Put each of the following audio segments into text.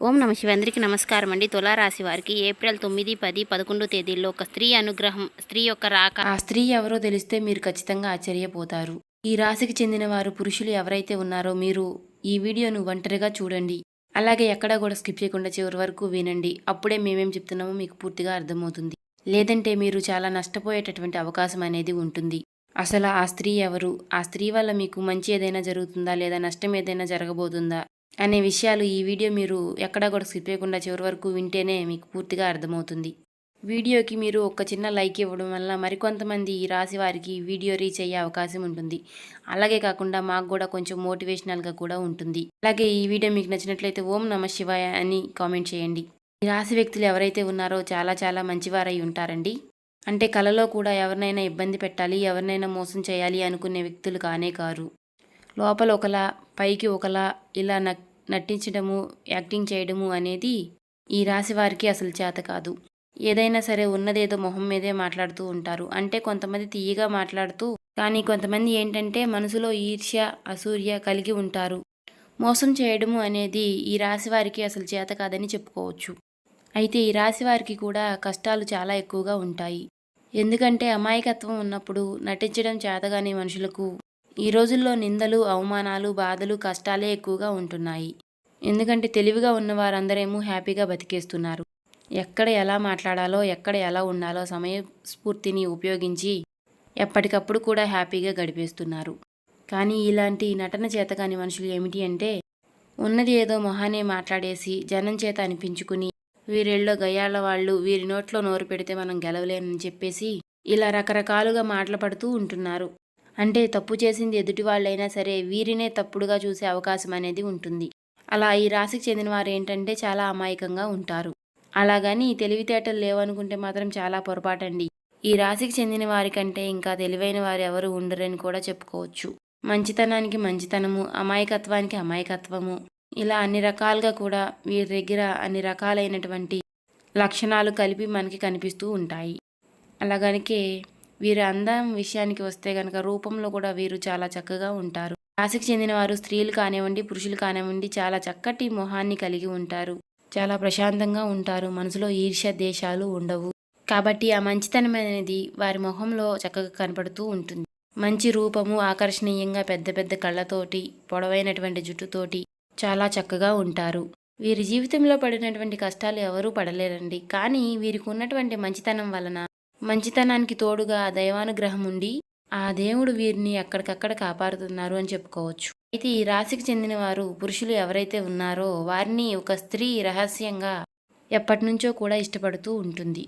ఓం నమ శివాయ. అందరికీ నమస్కారం అండి. తులారాశి వారికి ఏప్రిల్ 9, 10, 11 తేదీల్లో ఒక స్త్రీ అనుగ్రహం, స్త్రీ యొక్క రాక, ఆ స్త్రీ ఎవరో తెలిస్తే మీరు ఖచ్చితంగా ఆశ్చర్యపోతారు. ఈ రాశికి చెందిన వారు పురుషులు ఎవరైతే ఉన్నారో మీరు ఈ వీడియోను ఒంటరిగా చూడండి. అలాగే ఎక్కడా కూడా స్కిప్ చేయకుండా చివరి వరకు వినండి. అప్పుడే మేమేం చెప్తున్నామో మీకు పూర్తిగా అర్థమవుతుంది. లేదంటే మీరు చాలా నష్టపోయేటటువంటి అవకాశం అనేది ఉంటుంది. అసలు ఆ స్త్రీ ఎవరు? ఆ స్త్రీ వల్ల మీకు మంచి ఏదైనా జరుగుతుందా లేదా నష్టం ఏదైనా జరగబోతుందా అనే విషయాలు ఈ వీడియో మీరు ఎక్కడా కూడా స్కిప్ చేయకుండా చివరి వరకు వింటేనే మీకు పూర్తిగా అర్థమవుతుంది. వీడియోకి మీరు ఒక చిన్న లైక్ ఇవ్వడం వల్ల మరికొంతమంది ఈ రాశి వారికి వీడియో రీచ్ అయ్యే అవకాశం ఉంటుంది. అలాగే కాకుండా మాకు కూడా కొంచెం మోటివేషనల్గా కూడా ఉంటుంది. అలాగే ఈ వీడియో మీకు నచ్చినట్లయితే ఓం నమ శివాయ అని కామెంట్ చేయండి. ఈ రాశి వ్యక్తులు ఎవరైతే ఉన్నారో చాలా చాలా మంచివారై ఉంటారండి. అంటే కలలో కూడా ఎవరినైనా ఇబ్బంది పెట్టాలి, ఎవరినైనా మోసం చేయాలి అనుకునే వ్యక్తులు కానే కారు. లోపల ఒకలా, పైకి ఒకలా ఇలా నటించడము, యాక్టింగ్ చేయడము అనేది ఈ రాశి వారికి అసలు చేత కాదు. ఏదైనా సరే ఉన్నదేదో మొహం మీదే మాట్లాడుతూ ఉంటారు. అంటే కొంతమంది తీయగా మాట్లాడుతూ, కానీ కొంతమంది ఏంటంటే మనసులో ఈర్ష్య, అసూయ కలిగి ఉంటారు. మోసం చేయడము అనేది ఈ రాశి వారికి అసలు చేత కాదని చెప్పుకోవచ్చు. అయితే ఈ రాశి వారికి కూడా కష్టాలు చాలా ఎక్కువగా ఉంటాయి. ఎందుకంటే అమాయకత్వం ఉన్నప్పుడు నటించడం చేతగాని మనుషులకు ఈ రోజుల్లో నిందలు, అవమానాలు, బాధలు, కష్టాలే ఎక్కువగా ఉంటున్నాయి. ఎందుకంటే తెలివిగా ఉన్న వారందరేమో హ్యాపీగా బతికేస్తున్నారు. ఎక్కడ ఎలా మాట్లాడాలో, ఎక్కడ ఎలా ఉండాలో సమయస్ఫూర్తిని ఉపయోగించి ఎప్పటికప్పుడు కూడా హ్యాపీగా గడిపేస్తున్నారు. కానీ ఇలాంటి నటన చేతకాని మనుషులు ఏమిటి అంటే, ఉన్నది ఏదో మొహానే మాట్లాడేసి జనం చేత అనిపించుకుని, వీరిళ్ళో గయ్యాళ్ళ వాళ్ళు, వీరి నోట్లో నోరు పెడితే మనం గెలవలేనని చెప్పేసి ఇలా రకరకాలుగా మాటలు పడుతూ ఉంటున్నారు. అంటే తప్పు చేసింది ఎదుటి వాళ్ళైనా సరే వీరినే తప్పుడుగా చూసే అవకాశం అనేది ఉంటుంది. అలా ఈ రాశికి చెందిన వారు ఏంటంటే చాలా అమాయకంగా ఉంటారు. అలాగని తెలివితేటలు లేవనుకుంటే మాత్రం చాలా పొరపాటండి. ఈ రాశికి చెందిన వారికంటే ఇంకా తెలివైన వారు ఎవరు ఉండరని కూడా చెప్పుకోవచ్చు. మంచితనానికి మంచితనము, అమాయకత్వానికి అమాయకత్వము, ఇలా అన్ని రకాలుగా కూడా వీరి దగ్గర అన్ని రకాలైనటువంటి లక్షణాలు కలిపి మనకి కనిపిస్తూ ఉంటాయి. అలాగనికే వీరి అందం విషయానికి వస్తే గనక రూపంలో కూడా వీరు చాలా చక్కగా ఉంటారు. రాశికి చెందిన వారు స్త్రీలు కానివ్వండి, పురుషులు కానివ్వండి చాలా చక్కటి మొహాన్ని కలిగి ఉంటారు. చాలా ప్రశాంతంగా ఉంటారు. మనసులో ఈర్ష్య, ద్వేషాలు ఉండవు. కాబట్టి ఆ మంచితనం అనేది వారి మొహంలో చక్కగా కనపడుతూ ఉంటుంది. మంచి రూపము, ఆకర్షణీయంగా పెద్ద పెద్ద కళ్ళతోటి, పొడవైనటువంటి జుట్టుతోటి చాలా చక్కగా ఉంటారు. వీరి జీవితంలో పడినటువంటి కష్టాలు ఎవరూ పడలేరండి. కానీ వీరికి ఉన్నటువంటి మంచితనం వలన, మంచితనానికి తోడుగా ఆ దైవానుగ్రహం ఉండి ఆ దేవుడు వీరిని ఎక్కడికక్కడ కాపాడుతున్నారు అని చెప్పుకోవచ్చు. అయితే ఈ రాశికి చెందిన వారు పురుషులు ఎవరైతే ఉన్నారో వారిని ఒక స్త్రీ రహస్యంగా ఎప్పటినుంచో కూడా ఇష్టపడుతూ ఉంటుంది.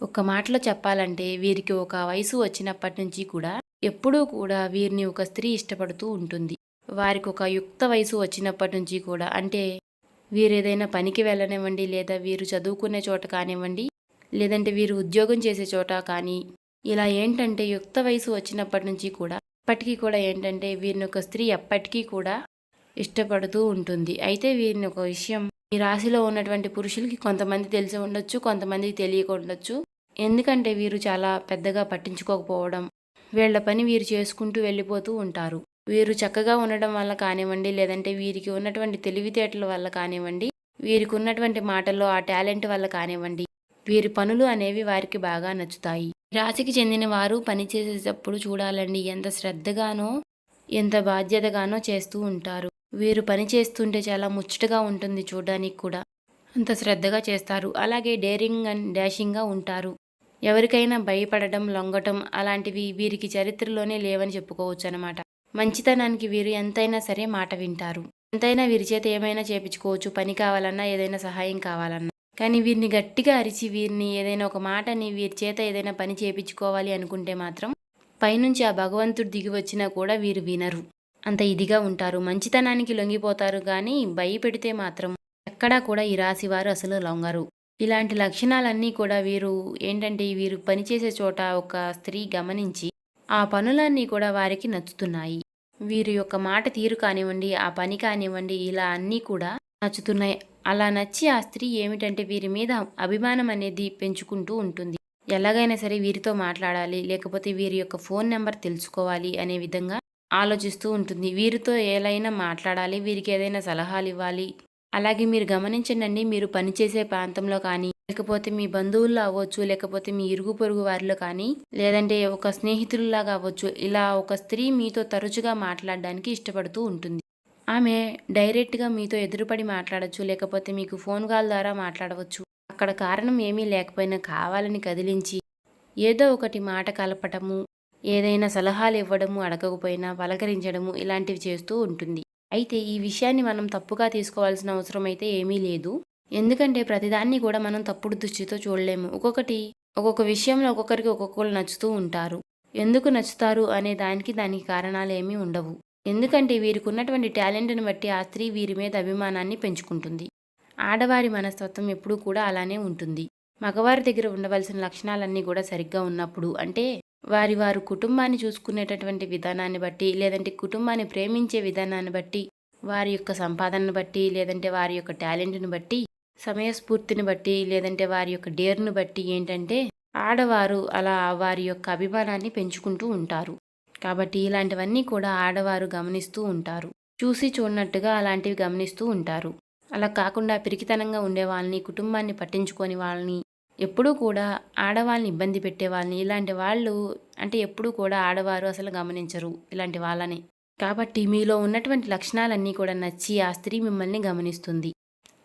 ఒక్క మాటలో చెప్పాలంటే వీరికి ఒక వయసు వచ్చినప్పటి నుంచి కూడా ఎప్పుడూ కూడా వీరిని ఒక స్త్రీ ఇష్టపడుతూ ఉంటుంది. వారికి ఒక యుక్త వయసు వచ్చినప్పటి నుంచి కూడా, అంటే వీరు ఏదైనా పనికి వెళ్ళనివ్వండి, లేదా వీరు చదువుకునే చోట కానివ్వండి, లేదంటే వీరు ఉద్యోగం చేసే చోట కానీ, ఇలా ఏంటంటే యుక్త వయసు వచ్చినప్పటి నుంచి కూడా ఇప్పటికీ కూడా ఏంటంటే వీరిని ఒక స్త్రీ ఎప్పటికీ కూడా ఇష్టపడుతూ ఉంటుంది. అయితే వీరిని ఒక విషయం ఈ రాశిలో ఉన్నటువంటి పురుషులకి కొంతమంది తెలిసి ఉండొచ్చు, కొంతమందికి తెలియక ఉండొచ్చు. ఎందుకంటే వీరు చాలా పెద్దగా పట్టించుకోకపోవడం, వీళ్ళ పని వీరు చేసుకుంటూ వెళ్ళిపోతూ ఉంటారు. వీరు చక్కగా ఉండడం వల్ల కానివ్వండి, లేదంటే వీరికి ఉన్నటువంటి తెలివితేటల వల్ల కానివ్వండి, వీరికి ఉన్నటువంటి మాటల్లో ఆ టాలెంట్ వల్ల కానివ్వండి, వీరి పనులు అనేవి వారికి బాగా నచ్చుతాయి. రాశికి చెందిన వారు పనిచేసేటప్పుడు చూడాలండి ఎంత శ్రద్ధగానో, ఎంత బాధ్యతగానో చేస్తూ ఉంటారు. వీరు పని చేస్తుంటే చాలా ముచ్చటగా ఉంటుంది చూడడానికి కూడా. అంత శ్రద్ధగా చేస్తారు. అలాగే డేరింగ్ అండ్ డాషింగ్గా ఉంటారు. ఎవరికైనా భయపడడం, లొంగటం అలాంటివి వీరికి చరిత్రలోనే లేవని చెప్పుకోవచ్చు అనమాట. మంచితనానికి వీరు ఎంతైనా సరే మాట వింటారు. ఎంతైనా వీరి చేత ఏమైనా చేపించుకోవచ్చు. పని కావాలన్నా, ఏదైనా సహాయం కావాలన్నా. కానీ వీరిని గట్టిగా అరిచి వీరిని ఏదైనా ఒక మాటని వీరి చేత ఏదైనా పని చేపించుకోవాలి అనుకుంటే మాత్రం పైనుంచి ఆ భగవంతుడు దిగి వచ్చినా కూడా వీరు వినరు. అంత ఇదిగా ఉంటారు. మంచితనానికి లొంగిపోతారు కానీ భయపెడితే మాత్రం ఎక్కడా కూడా ఈ రాశి వారు అసలు లొంగరు. ఇలాంటి లక్షణాలన్నీ కూడా వీరు ఏంటంటే వీరు పనిచేసే చోట ఒక స్త్రీ గమనించి ఆ పనులన్నీ కూడా వారికి నచ్చుతున్నాయి. వీరి యొక్క మాట తీరు కానివ్వండి, ఆ పని కానివ్వండి, ఇలా అన్నీ కూడా నచ్చుతున్నాయి. అలా నచ్చి ఆ స్త్రీ ఏమిటంటే వీరి మీద అభిమానం అనేది పెంచుకుంటూ ఉంటుంది. ఎలాగైనా సరే వీరితో మాట్లాడాలి, లేకపోతే వీరి యొక్క ఫోన్ నెంబర్ తెలుసుకోవాలి అనే విధంగా ఆలోచిస్తూ ఉంటుంది. వీరితో ఏలైనా మాట్లాడాలి, వీరికి ఏదైనా సలహాలు ఇవ్వాలి అలాగే మీరు గమనించండి, మీరు పనిచేసే ప్రాంతంలో కానీ, లేకపోతే మీ బంధువుల్లో అవ్వచ్చు, లేకపోతే మీ ఇరుగు పొరుగు వారిలో కానీ, లేదంటే ఒక స్నేహితుల్లాగా అవ్వచ్చు, ఇలా ఒక స్త్రీ మీతో తరచుగా మాట్లాడడానికి ఇష్టపడుతూ ఉంటుంది. ఆమె డైరెక్ట్‌గా మీతో ఎదురుపడి మాట్లాడొచ్చు, లేకపోతే మీకు ఫోన్ కాల్ ద్వారా మాట్లాడవచ్చు. అక్కడ కారణం ఏమీ లేకపోయినా కావాలని కదిలించి, ఏదో ఒకటి మాట కలపటము, ఏదైనా సలహాలు ఇవ్వడము, అడగకపోయినా పలకరించడము ఇలాంటివి చేస్తూ ఉంటుంది. అయితే ఈ విషయాన్ని మనం తప్పుగా తీసుకోవాల్సిన అవసరం అయితే ఏమీ లేదు. ఎందుకంటే ప్రతిదాన్ని కూడా మనం తప్పుడు దృష్టితో చూడలేము. ఒక్కొక్క విషయంలో ఒక్కొక్కరికి ఒక్కొక్కళ్ళు నచ్చుతూ ఉంటారు. ఎందుకు నచ్చుతారు అనే దానికి కారణాలేమీ ఉండవు. ఎందుకంటే వీరికున్నటువంటి టాలెంట్‌ని బట్టి ఆ స్త్రీ వీరి మీద అభిమానాన్ని పెంచుకుంటుంది. ఆడవారి మనస్తత్వం ఎప్పుడూ కూడా అలానే ఉంటుంది. మగవారి దగ్గర ఉండవలసిన లక్షణాలన్నీ కూడా సరిగ్గా ఉన్నప్పుడు, అంటే వారు కుటుంబాన్ని చూసుకునేటటువంటి విధానాన్ని బట్టి, లేదంటే కుటుంబాన్ని ప్రేమించే విధానాన్ని బట్టి, వారి యొక్క సంపాదనను బట్టి, లేదంటే వారి యొక్క టాలెంట్‌ని బట్టి, సమయస్ఫూర్తిని బట్టి, లేదంటే వారి యొక్క డేర్‌ను బట్టి ఏంటంటే ఆడవారు అలా వారి యొక్క అభిమానాన్ని పెంచుకుంటూ ఉంటారు. కాబట్టి ఇలాంటివన్నీ కూడా ఆడవారు గమనిస్తూ ఉంటారు. చూసి చూడనట్టుగా అలాంటివి గమనిస్తూ ఉంటారు. అలా కాకుండా పిరికితనంగా ఉండే వాళ్ళని, కుటుంబాన్ని పట్టించుకోని వాళ్ళని, ఎప్పుడూ కూడా ఆడవాళ్ళని ఇబ్బంది పెట్టే వాళ్ళని, ఇలాంటి వాళ్ళు అంటే ఎప్పుడూ కూడా ఆడవారు అసలు గమనించరు ఇలాంటి వాళ్ళని. కాబట్టి మీలో ఉన్నటువంటి లక్షణాలన్నీ కూడా నచ్చి ఆ స్త్రీ మిమ్మల్ని గమనిస్తుంది.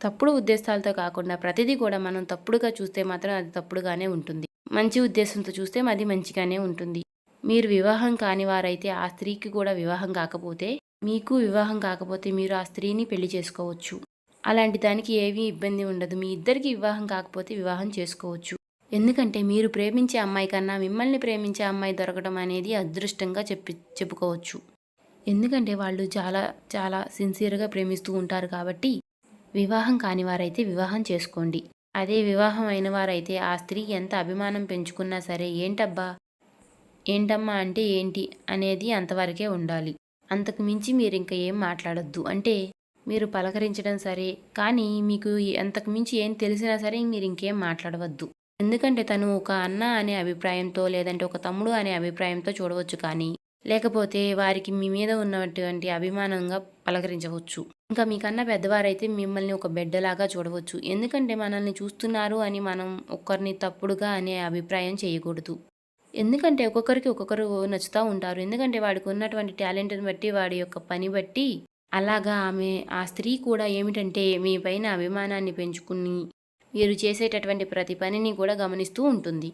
తప్పుడు ఉద్దేశాలతో కాకుండా ప్రతిదీ కూడా మనం తప్పుడుగా చూస్తే మాత్రం అది తప్పుడుగానే ఉంటుంది. మంచి ఉద్దేశంతో చూస్తే అది మంచిగానే ఉంటుంది. మీరు వివాహం కాని వారైతే ఆ స్త్రీకి కూడా వివాహం కాకపోతే, మీకు వివాహం కాకపోతే మీరు ఆ స్త్రీని పెళ్లి చేసుకోవచ్చు. అలాంటి దానికి ఏమీ ఇబ్బంది ఉండదు. మీ ఇద్దరికి వివాహం కాకపోతే వివాహం చేసుకోవచ్చు. ఎందుకంటే మీరు ప్రేమించే అమ్మాయి కన్నా మిమ్మల్ని ప్రేమించే అమ్మాయి దొరకడం అనేది అదృష్టంగా చెప్పుకోవచ్చు. ఎందుకంటే వాళ్ళు చాలా చాలా సిన్సియర్‌గా ప్రేమిస్తూ ఉంటారు కాబట్టి, వివాహం కాని వారైతే వివాహం చేసుకోండి. అదే వివాహం అయిన వారైతే ఆ స్త్రీ ఎంత అభిమానం పెంచుకున్నా సరే, ఏంటమ్మా అంటే ఏంటి అనేది అంతవరకే ఉండాలి. అంతకు మించి మీరింక ఏం మాట్లాడొద్దు. అంటే మీరు పలకరించడం సరే, కానీ మీకు అంతకు మించి ఏం తెలిసినా సరే మీరింకేం మాట్లాడవద్దు. ఎందుకంటే తను ఒక అన్న అనే అభిప్రాయంతో, లేదంటే ఒక తమ్ముడు అనే అభిప్రాయంతో చూడవచ్చు కానీ, లేకపోతే వారికి మీ మీద ఉన్నటువంటి అభిమానంగా పలకరించవచ్చు. ఇంకా మీకన్నా పెద్దవారైతే మిమ్మల్ని ఒక బిడ్డలాగా చూడవచ్చు. ఎందుకంటే మనల్ని చూస్తున్నారు అని మనం ఒక్కరిని తప్పుడుగా అనే అభిప్రాయం చేయకూడదు. ఎందుకంటే ఒక్కొక్కరికి ఒక్కొక్కరు నచ్చుతా ఉంటారు. ఎందుకంటే వాడికి ఉన్నటువంటి టాలెంట్‌ని బట్టి, వాడి యొక్క పని బట్టి అలాగా ఆ స్త్రీ కూడా ఏమిటంటే మీ పైన అభిమానాన్ని పెంచుకుని, మీరు చేసేటటువంటి ప్రతి పనిని కూడా గమనిస్తూ ఉంటుంది.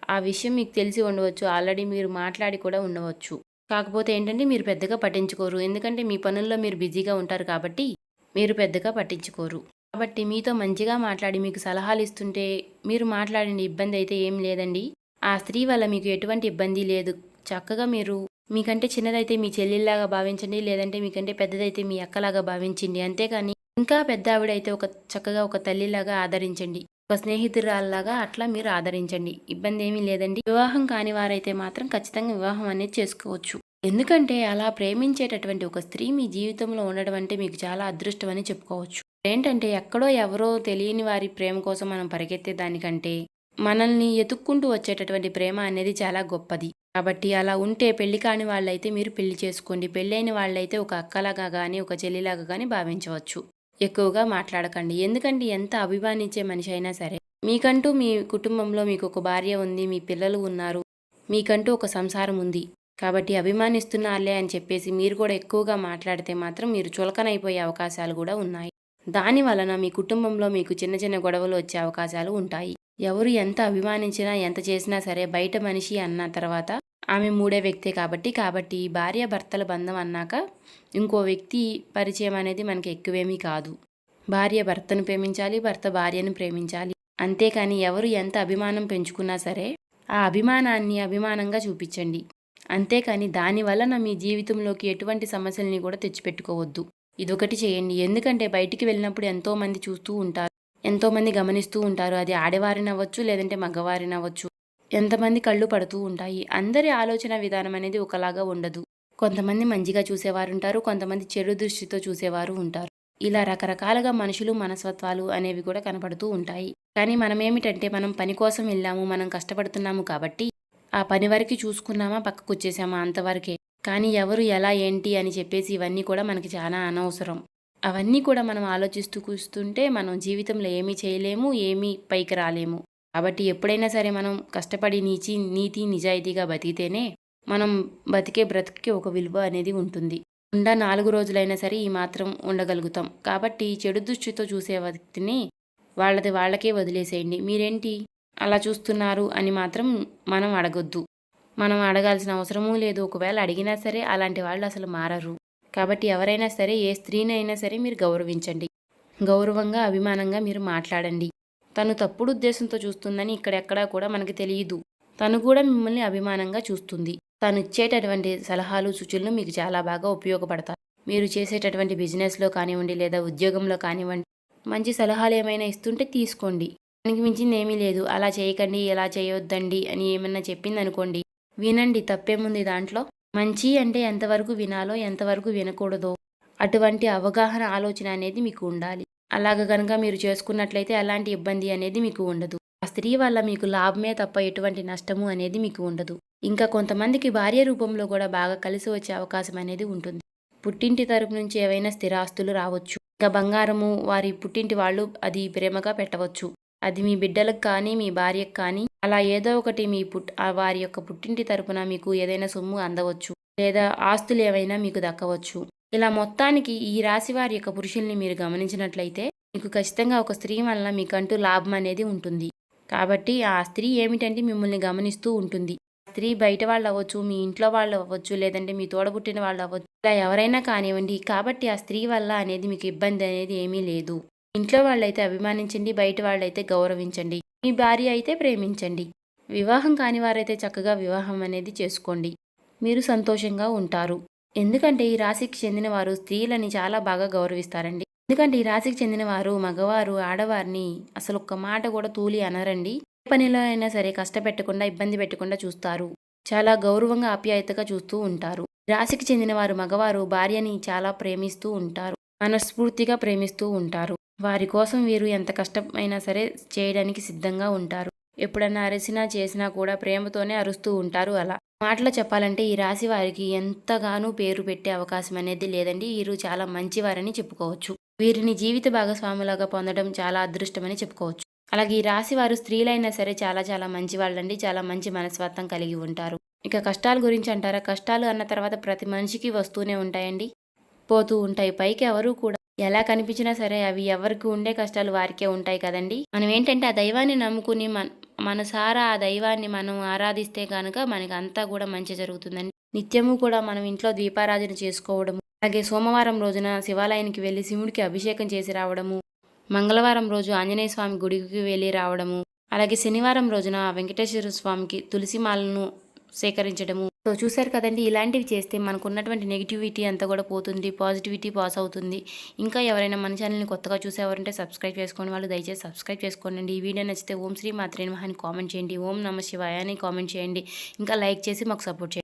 ఆ విషయం మీకు తెలిసి ఉండవచ్చు. ఆల్రెడీ మీరు మాట్లాడి కూడా ఉండవచ్చు. కాకపోతే ఏంటంటే మీరు పెద్దగా పట్టించుకోరు. ఎందుకంటే మీ పనుల్లో మీరు బిజీగా ఉంటారు కాబట్టి మీరు పెద్దగా పట్టించుకోరు. కాబట్టి మీతో మంచిగా మాట్లాడి మీకు సలహాలు ఇస్తుంటే మీరు మాట్లాడండి. ఇబ్బంది అయితే ఏం లేదండి. ఆ స్త్రీ వల్ల మీకు ఎటువంటి ఇబ్బంది లేదు. చక్కగా మీరు మీకంటే చిన్నదైతే మీ చెల్లెల్లాగా భావించండి. లేదంటే మీకంటే పెద్దదైతే మీ అక్కలాగా భావించండి. అంతేకాని ఇంకా పెద్ద ఆవిడైతే చక్కగా ఒక తల్లిలాగా ఆదరించండి. ఒక స్నేహితురాల్లాగా అట్లా మీరు ఆదరించండి. ఇబ్బంది ఏమీ లేదండి. వివాహం కాని వారైతే మాత్రం ఖచ్చితంగా వివాహం అనేది చేసుకోవచ్చు. ఎందుకంటే అలా ప్రేమించేటటువంటి ఒక స్త్రీ మీ జీవితంలో ఉండడం అంటే మీకు చాలా అదృష్టం అని చెప్పుకోవచ్చు. ఏంటంటే ఎక్కడో ఎవరో తెలియని వారి ప్రేమ కోసం మనం పరిగెత్తే దానికంటే మనల్ని ఎతుక్కుంటూ వచ్చేటటువంటి ప్రేమ అనేది చాలా గొప్పది. కాబట్టి అలా ఉంటే పెళ్లి కాని వాళ్ళైతే మీరు పెళ్లి చేసుకోండి. పెళ్ళైన వాళ్ళైతే ఒక అక్కలాగా గానీ, ఒక చెల్లిలాగా గానీ భావించవచ్చు. ఎక్కువగా మాట్లాడకండి. ఎందుకంటే ఎంత అభిమానించే మనిషి అయినా సరే, మీకంటూ మీ కుటుంబంలో మీకు ఒక భార్య ఉంది, మీ పిల్లలు ఉన్నారు, మీకంటూ ఒక సంసారం ఉంది. కాబట్టి అభిమానిస్తున్నారులే అని చెప్పేసి మీరు కూడా ఎక్కువగా మాట్లాడితే మాత్రం మీరు చులకనైపోయే అవకాశాలు కూడా ఉన్నాయి. దాని వలన మీ కుటుంబంలో మీకు చిన్న చిన్న గొడవలు వచ్చే అవకాశాలు ఉంటాయి. ఎవరు ఎంత అభిమానించినా, ఎంత చేసినా సరే బయట మనిషి అన్న తర్వాత ఆమె మూడే వ్యక్తే కాబట్టి భార్యాభర్తల బంధం అన్నాక ఇంకో వ్యక్తి పరిచయం అనేది మనకి ఎక్కువేమీ కాదు. భార్య భర్తను ప్రేమించాలి, భర్త భార్యను ప్రేమించాలి. అంతేకాని ఎవరు ఎంత అభిమానం పెంచుకున్నా సరే ఆ అభిమానాన్ని అభిమానంగా చూపించండి. అంతేకాని దాని వలన మీ జీవితంలోకి ఎటువంటి సమస్యల్ని కూడా తెచ్చిపెట్టుకోవద్దు. ఇదొకటి చేయండి. ఎందుకంటే బయటికి వెళ్ళినప్పుడు ఎంతోమంది చూస్తూ ఉంటారు, ఎంతోమంది గమనిస్తూ ఉంటారు. అది ఆడవారినవ్వచ్చు, లేదంటే మగవారినవ్వచ్చు. ఎంతమంది కళ్ళు పడుతూ ఉంటాయి. అందరి ఆలోచన విధానం అనేది ఒకలాగా ఉండదు. కొంతమంది మంచిగా చూసేవారుంటారు, కొంతమంది చెడు దృష్టితో చూసేవారు ఉంటారు. ఇలా రకరకాలుగా మనుషులు, మనస్తత్వాలు అనేవి కూడా కనపడుతూ ఉంటాయి. కానీ మనమేమిటంటే మనం పని కోసం వెళ్ళాము, మనం కష్టపడుతున్నాము కాబట్టి ఆ పని వరకు చూసుకున్నామా, పక్కకొచ్చేసామా అంతవరకే. కానీ ఎవరు ఎలా ఏంటి అని చెప్పేసి ఇవన్నీ కూడా మనకి చాలా అనవసరం. అవన్నీ కూడా మనం ఆలోచిస్తూ కూస్తుంటే మనం జీవితంలో ఏమీ చేయలేము, ఏమీ పైకి రాలేము. కాబట్టి ఎప్పుడైనా సరే మనం కష్టపడి నీతి నిజాయితీగా బతికితేనే మనం బతికే బ్రతుకుకి ఒక విలువ అనేది ఉంటుంది. 4 రోజులైనా సరే ఈ మాత్రం ఉండగలుగుతాం. కాబట్టి చెడు దృష్టితో చూసే వ్యక్తిని వాళ్ళది వాళ్ళకే వదిలేసేయండి. మీరేంటి అలా చూస్తున్నారు అని మాత్రం మనం అడగొద్దు. మనం అడగాల్సిన అవసరమూ లేదు. ఒకవేళ అడిగినా సరే అలాంటి వాళ్ళు అసలు మారరు. కాబట్టి ఎవరైనా సరే ఏ స్త్రీనైనా సరే మీరు గౌరవించండి. గౌరవంగా, అభిమానంగా మీరు మాట్లాడండి. తను తప్పుడు ఉద్దేశంతో చూస్తుందని ఇక్కడెక్కడా కూడా మనకి తెలియదు. తను కూడా మిమ్మల్ని అభిమానంగా చూస్తుంది. తను ఇచ్చేటటువంటి సలహాలు, సూచనలు మీకు చాలా బాగా ఉపయోగపడతాయి. మీరు చేసేటటువంటి బిజినెస్‌లో కానివ్వండి, లేదా ఉద్యోగంలో కానివ్వండి, మంచి సలహాలు ఏమైనా ఇస్తుంటే తీసుకోండి. దానికి మించింది ఏమీ లేదు. అలా చేయకండి, ఇలా చేయొద్దండి అని ఏమన్నా చెప్పిందనుకోండి, వినండి, తప్పేముంది దాంట్లో. మంచి అంటే ఎంతవరకు వినాలో, ఎంతవరకు వినకూడదో అటువంటి అవగాహన, ఆలోచన అనేది మీకు ఉండాలి. అలాగ గనక మీరు చేసుకున్నట్లయితే అలాంటి ఇబ్బంది అనేది మీకు ఉండదు. ఆ స్త్రీ వల్ల మీకు లాభమే తప్ప ఎటువంటి నష్టము అనేది మీకు ఉండదు. ఇంకా కొంతమందికి భార్య రూపంలో కూడా బాగా కలిసి వచ్చే అవకాశం అనేది ఉంటుంది. పుట్టింటి తరపు నుంచి ఏవైనా స్థిరాస్తులు రావచ్చు. ఇంకా బంగారము వారి పుట్టింటి వాళ్ళు అది ప్రేమగా పెట్టవచ్చు. అది మీ బిడ్డలకు కానీ, మీ భార్యకు కానీ అలా ఏదో ఒకటి వారి యొక్క పుట్టింటి తరపున మీకు ఏదైనా సొమ్ము అందవచ్చు. లేదా ఆస్తులు ఏవైనా మీకు దక్కవచ్చు. ఇలా మొత్తానికి ఈ రాశి వారి యొక్క పురుషుల్ని మీరు గమనించినట్లయితే మీకు ఖచ్చితంగా ఒక స్త్రీ వలన మీకంటూ లాభం అనేది ఉంటుంది. కాబట్టి ఆ స్త్రీ ఏమిటంటే మిమ్మల్ని గమనిస్తూ ఉంటుంది. స్త్రీ బయట వాళ్ళు అవ్వచ్చు, మీ ఇంట్లో వాళ్ళు అవ్వచ్చు, లేదంటే మీ తోడబుట్టిన వాళ్ళు అవ్వచ్చు, ఇలా ఎవరైనా కానివ్వండి. కాబట్టి ఆ స్త్రీ వల్ల అనేది మీకు ఇబ్బంది అనేది ఏమీ లేదు. ఇంట్లో వాళ్ళైతే అభిమానించండి, బయట వాళ్ళైతే గౌరవించండి. మీ భార్య అయితే ప్రేమించండి. వివాహం కాని వారైతే చక్కగా వివాహం అనేది చేసుకోండి. మీరు సంతోషంగా ఉంటారు. ఎందుకంటే ఈ రాశికి చెందిన వారు స్త్రీలని చాలా బాగా గౌరవిస్తారండి. ఎందుకంటే ఈ రాశికి చెందిన వారు మగవారు ఆడవారిని అసలు ఒక్క మాట కూడా తూలి అనరండి. ఏ పనిలో అయినా సరే కష్టపెట్టకుండా, ఇబ్బంది పెట్టకుండా చూస్తారు. చాలా గౌరవంగా, ఆప్యాయతగా చూస్తూ ఉంటారు. రాశికి చెందిన వారు మగవారు భార్యని చాలా ప్రేమిస్తూ ఉంటారు. మనస్ఫూర్తిగా ప్రేమిస్తూ ఉంటారు. వారి కోసం వీరు ఎంత కష్టమైనా సరే చేయడానికి సిద్ధంగా ఉంటారు. ఎప్పుడన్నా అరిసినా చేసినా కూడా ప్రేమతోనే అరుస్తూ ఉంటారు. అలా మాటలో చెప్పాలంటే ఈ రాశి వారికి ఎంతగానో పేరు పెట్టే అవకాశం అనేది లేదండి. వీరు చాలా మంచివారని చెప్పుకోవచ్చు. వీరిని జీవిత భాగస్వాములాగా పొందడం చాలా అదృష్టమని చెప్పుకోవచ్చు. అలాగే ఈ రాశి వారు స్త్రీలైనా సరే చాలా చాలా మంచి వాళ్ళండి. చాలా మంచి మనస్తత్వం కలిగి ఉంటారు. ఇక కష్టాల గురించి అంటారా? కష్టాలు అన్న తర్వాత ప్రతి మనిషికి వస్తూనే ఉంటాయండి, పోతూ ఉంటాయి. పైకి ఎవరు కూడా ఎలా కనిపించినా సరే అవి ఎవరికి ఉండే కష్టాలు వారికే ఉంటాయి కదండి. మనం ఏంటంటే ఆ దైవాన్ని నమ్ముకుని మనసారా ఆ దైవాన్ని మనం ఆరాధిస్తే కనుక మనకి అంతా కూడా మంచి జరుగుతుందండి. నిత్యము కూడా మనం ఇంట్లో దీపారాధన చేసుకోవడము, అలాగే సోమవారం రోజున శివాలయానికి వెళ్ళి శివుడికి అభిషేకం చేసి రావడము, మంగళవారం రోజు ఆంజనేయ స్వామి గుడికి వెళ్ళి రావడము, అలాగే శనివారం రోజున వెంకటేశ్వర స్వామికి తులసి మాలను సేకరించడము. సో చూశారు కదండి, ఇలాంటివి చేస్తే మనకు ఉన్నటువంటి నెగిటివిటీ అంతా కూడా పోతుంది, పాజిటివిటీ పాస్ అవుతుంది. ఇంకా ఎవరైనా మన ఛానల్ని కొత్తగా చూసేవారంటే సబ్స్క్రైబ్ చేసుకోండి. వాళ్ళు దయచేసి సబ్స్క్రైబ్ చేసుకోండి. ఈ వీడియో నచ్చితే ఓం శ్రీ మాత్రే నమః అని కామెంట్ చేయండి. ఓం నమ శివాయ అని కామెంట్ చేయండి. ఇంకా లైక్ చేసి మాకు సపోర్ట్ చేయండి.